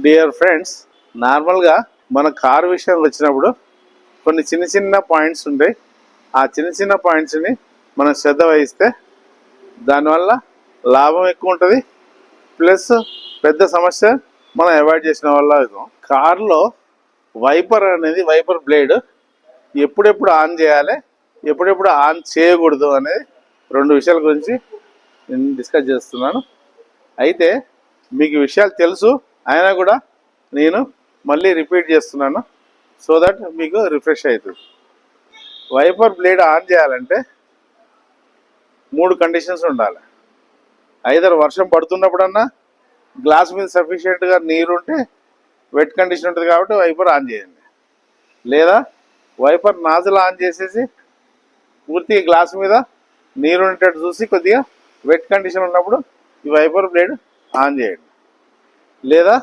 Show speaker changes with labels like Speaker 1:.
Speaker 1: Dear friends, నార్మల్గా మన car విషయం వచ్చినప్పుడు కొన్ని చిన్న చిన్న పాయింట్స్ ఉంటాయి. ఆ చిన్న చిన్న పాయింట్స్ని మనం శ్రద్ధ వహిస్తే దానివల్ల లాభం ఎక్కువ ఉంటుంది, ప్లస్ పెద్ద సమస్య మనం అవాయిడ్ చేసిన వల్ల అవుతాం. కారులో వైపర్ బ్లేడ్ ఎప్పుడెప్పుడు ఆన్ చేయాలి, ఎప్పుడెప్పుడు ఆన్ చేయకూడదు అనేది 2 విషయాల గురించి నేను డిస్కస్ చేస్తున్నాను. అయితే మీకు విషయాలు తెలుసు, అయినా కూడా నేను మళ్ళీ రిపీట్ చేస్తున్నాను సో దట్ మీకు రిఫ్రెష్ అవుతుంది. వైపర్ బ్లేడ్ ఆన్ చేయాలంటే 3 కండిషన్స్ ఉండాలి. ఐదర్ వర్షం పడుతున్నప్పుడన్నా, గ్లాస్ మీద సఫిషియెంట్గా నీరు ఉంటే, వెట్ కండిషన్ ఉంటుంది కాబట్టి వైపర్ ఆన్ చేయండి. లేదా వైపర్ నాజిల్ ఆన్ చేసేసి పూర్తిగా గ్లాస్ మీద నీరు ఉండేటట్టు చూసి కొద్దిగా వెట్ కండిషన్ ఉన్నప్పుడు ఈ వైపర్ బ్లేడ్ ఆన్ చేయండి. లేదా